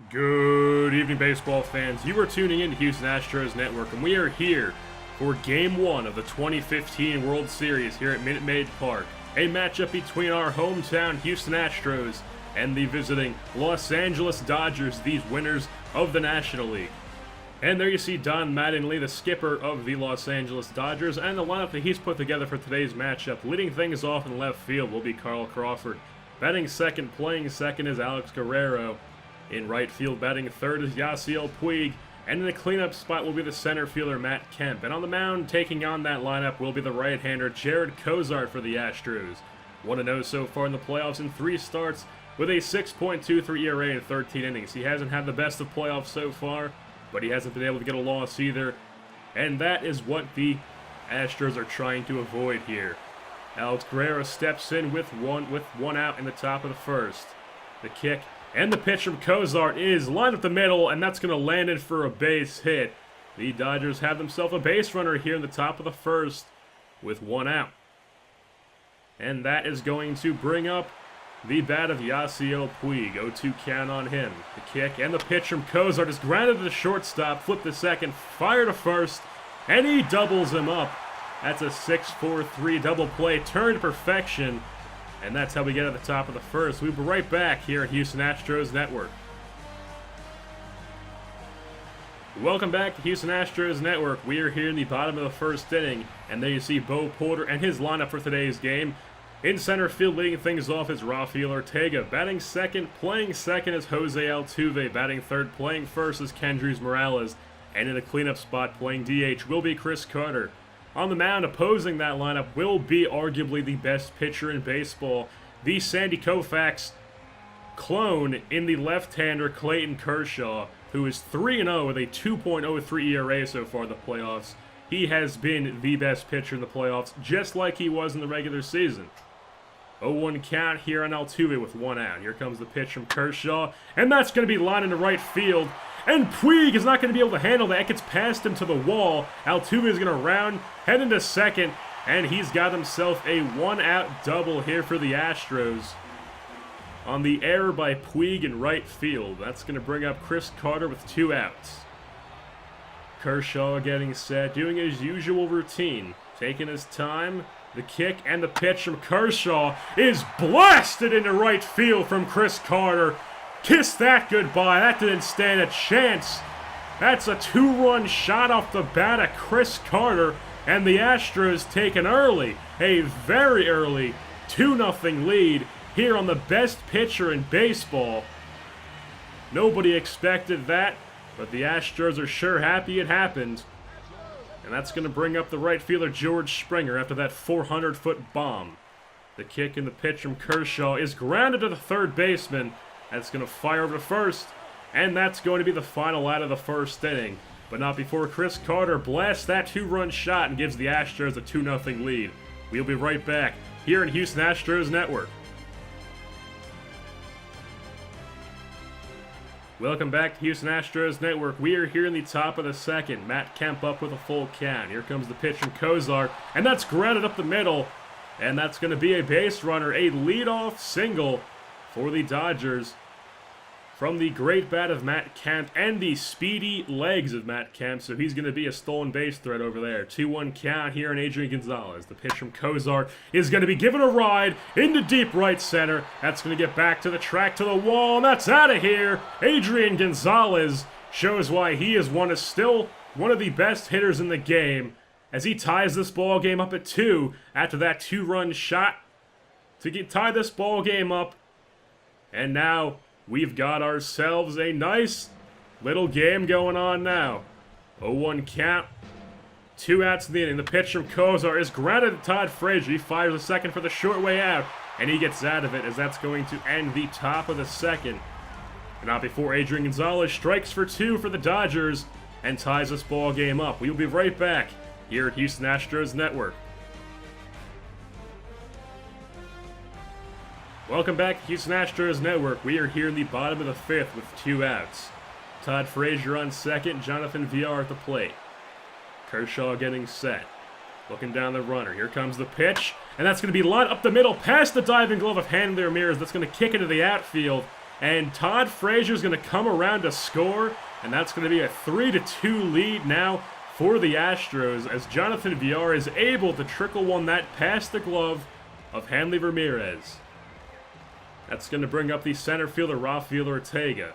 Good evening, baseball fans. You are tuning in to Houston Astros Network, and we are here for Game 1 of the 2015 World Series here at Minute Maid Park. A matchup between our hometown Houston Astros and the visiting Los Angeles Dodgers, these winners of the National League. And there you see Don Mattingly, the skipper of the Los Angeles Dodgers, and the lineup that he's put together for today's matchup. Leading things off in left field will be Carl Crawford. Batting second, playing second is Alex Guerrero. In right field, batting third is Yasiel Puig, and in the cleanup spot will be the center fielder Matt Kemp. And on the mound, taking on that lineup, will be the right-hander Jared Cozart for the Astros. 1-0 so far in the playoffs in 3 starts, with a 6.23 ERA in 13 innings. He hasn't had the best of playoffs so far, but he hasn't been able to get a loss either. And that is what the Astros are trying to avoid here. Alex Guerrero steps in with one out in the top of the first. The kick and the pitch from Cozart is lined up the middle, and that's going to land in for a base hit. The Dodgers have themselves a base runner here in the top of the first with 1 out. And that is going to bring up the bat of Yasiel Puig. 0-2 count on him. The kick and the pitch from Cozart is grounded to the shortstop, flip to second, fire to first, and he doubles him up. That's a 6-4-3 double play, turned to perfection. And that's how we get at the top of the first. We'll be right back here at Houston Astros Network. Welcome back to Houston Astros Network. We are here in the bottom of the first inning, and there you see Bo Porter and his lineup for today's game. In center field, leading things off is Rafael Ortega. Batting second, playing second is Jose Altuve. Batting third, playing first is Kendrys Morales. And in the cleanup spot, playing DH, will be Chris Carter. On the mound, opposing that lineup, will be arguably the best pitcher in baseball, the Sandy Koufax clone in the left-hander Clayton Kershaw, who is 3-0 with a 2.03 ERA so far in the playoffs. He has been the best pitcher in the playoffs, just like he was in the regular season. 0-1 count here on Altuve with 1 out. Here comes the pitch from Kershaw, and that's going to be lined into right field. And Puig is not going to be able to handle that. It gets past him to the wall. Altuve is going to round, head into second, and he's got himself a 1-out double here for the Astros. On the error by Puig in right field. That's going to bring up Chris Carter with 2 outs. Kershaw getting set, doing his usual routine, taking his time. The kick and the pitch from Kershaw is blasted into right field from Chris Carter. Kiss that goodbye. That didn't stand a chance. That's a 2-run shot off the bat of Chris Carter, and the Astros take an a very early 2-0 lead here on the best pitcher in baseball. Nobody expected that, but the Astros are sure happy it happened. And that's going to bring up the right fielder George Springer after that 400-foot bomb. The kick and the pitch from Kershaw is grounded to the third baseman. That's going to fire over to first, and that's going to be the final out of the first inning. But not before Chris Carter blasts that 2-run shot and gives the Astros a 2-0 lead. We'll be right back here in Houston Astros Network. Welcome back to Houston Astros Network. We are here in the top of the second. Matt Kemp up with a full count. Here comes the pitch from Cozart, and that's grounded up the middle. And that's going to be a base runner, a leadoff single for the Dodgers from the great bat of Matt Kemp and the speedy legs of Matt Kemp. So he's going to be a stolen base threat over there. 2-1 count here on Adrian Gonzalez. The pitch from Cozart is going to be given a ride into deep right center. That's going to get back to the track, to the wall, and that's out of here. Adrian Gonzalez shows why he is still one of the best hitters in the game, as he ties this ball game up at 2 after that 2-run shot to tie this ball game up. And now we've got ourselves a nice little game going on now. 0-1 count. 2 outs in the inning. The pitch from Cozart is grounded to Todd Frazier. He fires a second for the short way out, and he gets out of it, as that's going to end the top of the second. And not before Adrian Gonzalez strikes for 2 for the Dodgers and ties this ball game up. We'll be right back here at Houston Astros Network. Welcome back to Houston Astros Network. We are here in the bottom of the 5th with 2 outs. Todd Frazier on second, Jonathan Villar at the plate. Kershaw getting set. Looking down the runner. Here comes the pitch, and that's going to be lined up the middle past the diving glove of Hanley Ramirez. That's going to kick into the outfield, And Todd Frazier's going to come around to score, and that's going to be a 3-2 lead now for the Astros, as Jonathan Villar is able to trickle one that past the glove of Hanley Ramirez. That's going to bring up the center fielder, Rafael Ortega.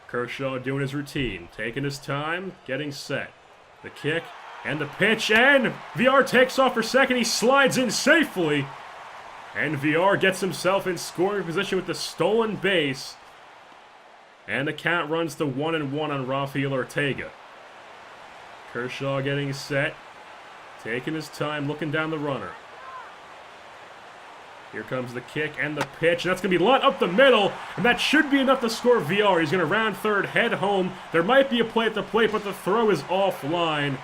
Kershaw doing his routine, taking his time, getting set. The kick and the pitch, and Villar takes off for second. He slides in safely, and Villar gets himself in scoring position with the stolen base. And the count runs to 1-1 on Rafael Ortega. Kershaw getting set, taking his time, looking down the runner. Here comes the kick and the pitch, and that's going to be lined up the middle, and that should be enough to score Villar. He's going to round third, head home. There might be a play at the plate, but the throw is offline.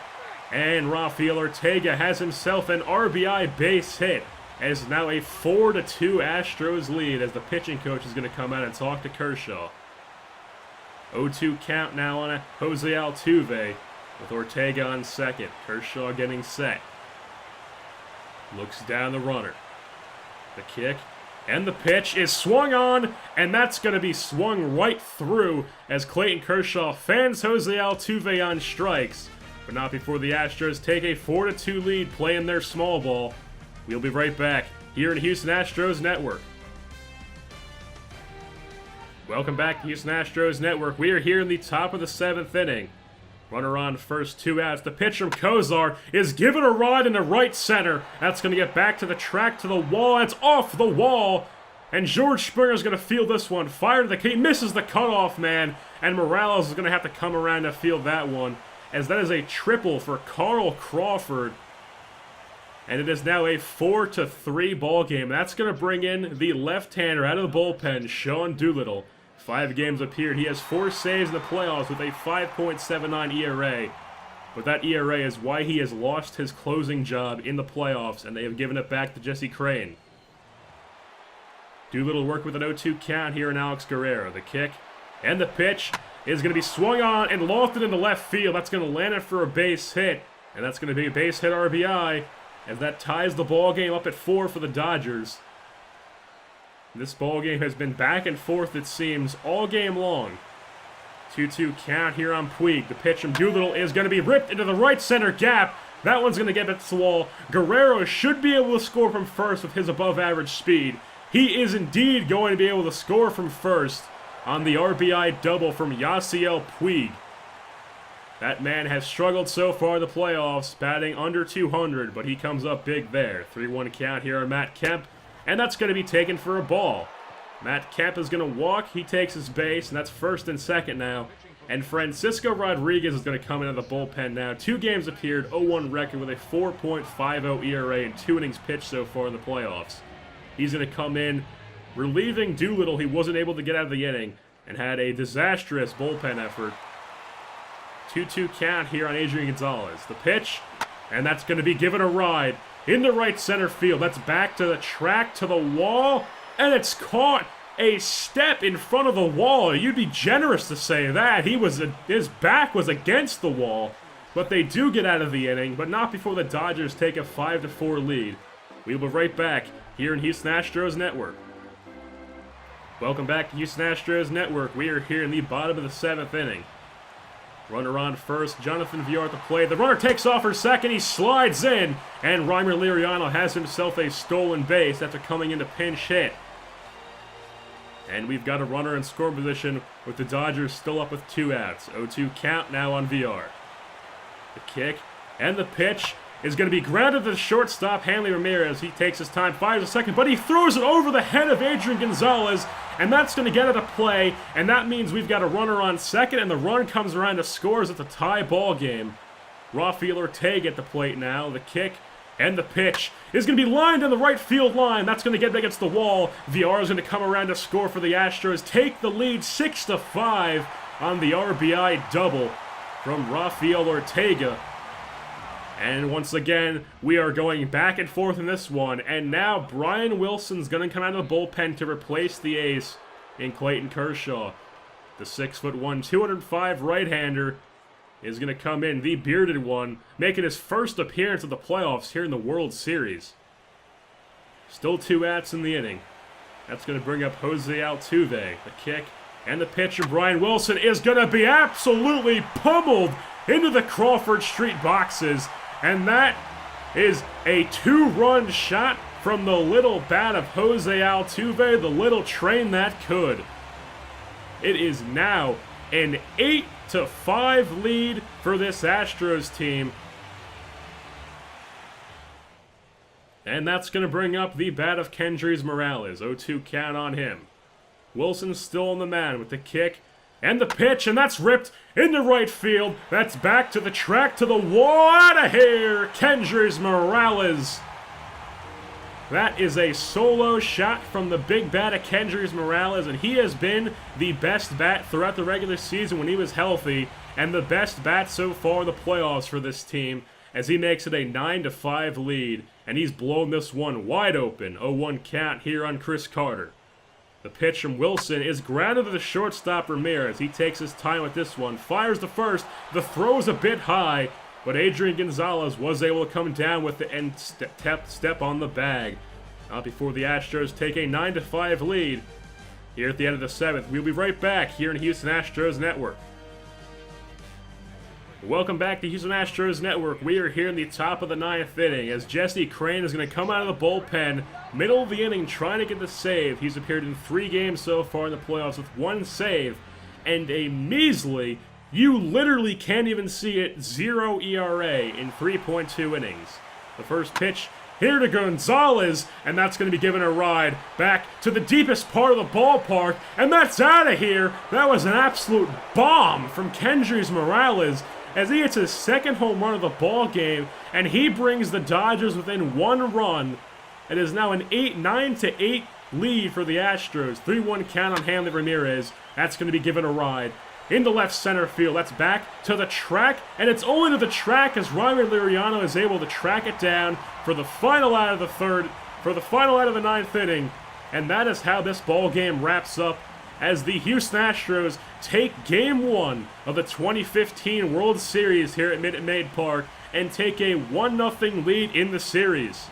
And Rafael Ortega has himself an RBI base hit, as now a 4-2 Astros lead, as the pitching coach is going to come out and talk to Kershaw. 0-2 count now on a Jose Altuve, with Ortega on second. Kershaw getting set. Looks down the runner. The kick and the pitch is swung on, and that's going to be swung right through as Clayton Kershaw fans Jose Altuve on strikes. But not before the Astros take a 4-2 lead playing their small ball. We'll be right back here in Houston Astros Network. Welcome back to Houston Astros Network. We are here in the top of the 7th inning. Runner on first, 2 outs. The pitch from Kozar is given a ride in the right center. That's going to get back to the track, to the wall. It's off the wall. And George Springer's going to field this one. Fire to the key. Misses the cutoff man. And Morales is going to have to come around to field that one, as that is a triple for Carl Crawford. And it is now a 4-3 ball game. That's going to bring in the left-hander out of the bullpen, Sean Doolittle. 5 games appeared. He has 4 saves in the playoffs with a 5.79 ERA. But that ERA is why he has lost his closing job in the playoffs, and they have given it back to Jesse Crane. Doolittle worked with an 0-2 count here in Alex Guerrero. The kick and the pitch is going to be swung on and lofted into left field. That's going to land it for a base hit, and that's going to be a base hit RBI, as that ties the ball game up at 4 for the Dodgers. This ball game has been back and forth, it seems, all game long. 2-2 count here on Puig. The pitch from Doolittle is going to be ripped into the right center gap. That one's going to get it to the wall. Guerrero should be able to score from first with his above-average speed. He is indeed going to be able to score from first on the RBI double from Yasiel Puig. That man has struggled so far in the playoffs, batting under 200, but he comes up big there. 3-1 count here on Matt Kemp. And that's going to be taken for a ball. Matt Kemp is going to walk. He takes his base, and that's first and second now. And Francisco Rodriguez is going to come into the bullpen now. 2 games appeared, 0-1 record with a 4.50 ERA and 2 innings pitched so far in the playoffs. He's going to come in, relieving Doolittle. He wasn't able to get out of the inning and had a disastrous bullpen effort. 2-2 count here on Adrian Gonzalez. The pitch, and that's going to be given a ride into right center field. That's back to the track, to the wall, and it's caught a step in front of the wall. You'd be generous to say that. His back was against the wall, but they do get out of the inning, but not before the Dodgers take a 5-4 lead. We'll be right back here in Houston Astros Network. Welcome back to Houston Astros Network. We are here in the bottom of the 7th inning. Runner on first, Jonathan Villar at the plate. The runner takes off for second, he slides in, and Reimer Liriano has himself a stolen base after coming into pinch hit. And we've got a runner in score position with the Dodgers still up with 2 outs. 0-2 count now on Villar. The kick and the pitch is going to be grounded to the shortstop, Hanley Ramirez. He takes his time, fires a second, but he throws it over the head of Adrian Gonzalez, and that's going to get it a play, and that means we've got a runner on second, and the run comes around to scores at the tie ball game. Rafael Ortega at the plate now. The kick and the pitch is going to be lined in the right field line. That's going to get against the wall. Villar is going to come around to score for the Astros, take the lead 6-5 on the RBI double from Rafael Ortega. And once again, we are going back and forth in this one. And now Brian Wilson's going to come out of the bullpen to replace the ace in Clayton Kershaw. The 6'1", 205 right-hander is going to come in, the bearded one, making his first appearance of the playoffs here in the World Series. Still 2 outs in the inning. That's going to bring up Jose Altuve. The kick and the pitch from Brian Wilson is going to be absolutely pummeled into the Crawford Street boxes. And that is a 2-run shot from the little bat of Jose Altuve, the little train that could. It is now an 8-5 lead for this Astros team. And that's going to bring up the bat of Kendrys Morales. 0-2 count on him. Wilson's still on the mound with the kick and the pitch, and that's ripped into right field. That's back to the track, to the wall, out of here, Kendrys Morales. That is a solo shot from the big bat of Kendrys Morales, and he has been the best bat throughout the regular season when he was healthy, and the best bat so far in the playoffs for this team, as he makes it a 9-5 lead, and he's blown this one wide open. 0-1 count here on Chris Carter. The pitch from Wilson is grounded to the shortstop Ramirez. He takes his time with this one, fires the first. The throw's a bit high, but Adrian Gonzalez was able to come down with the end step on the bag. Not before the Astros take a 9-5 lead here at the end of the 7th. We'll be right back here in Houston Astros Network. Welcome back to Houston Astros Network. We are here in the top of the 9th inning as Jesse Crain is going to come out of the bullpen, middle of the inning, trying to get the save. He's appeared in 3 games so far in the playoffs with 1 save and a measly, you literally can't even see it, 0 ERA in 3.2 innings. The first pitch here to Gonzalez, and that's going to be given a ride back to the deepest part of the ballpark, and that's out of here. That was an absolute bomb from Kendrys Morales, as he hits his 2nd home run of the ball game, and he brings the Dodgers within 1 run. It is now an 9-8 lead for the Astros. 3-1 count on Hanley Ramirez. That's going to be given a ride into left center field. That's back to the track, and it's only to the track as Ryman Liriano is able to track it down for the final out of the 9th inning. And that is how this ball game wraps up, as the Houston Astros take Game 1 of the 2015 World Series here at Minute Maid Park and take a 1-0 lead in the series.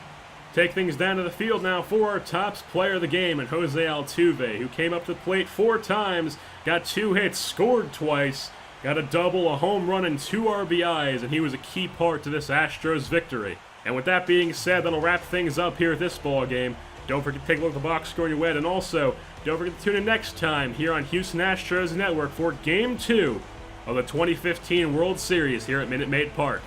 Take things down to the field now for our top player of the game, and Jose Altuve, who came up to the plate 4 times, got 2 hits, scored twice, got a double, a home run, and 2 RBIs, and he was a key part to this Astros victory. And with that being said, that'll wrap things up here at this ball game. Don't forget to take a look at the box score in your head, and also don't forget to tune in next time here on Houston Astros Network for Game 2 of the 2015 World Series here at Minute Maid Park.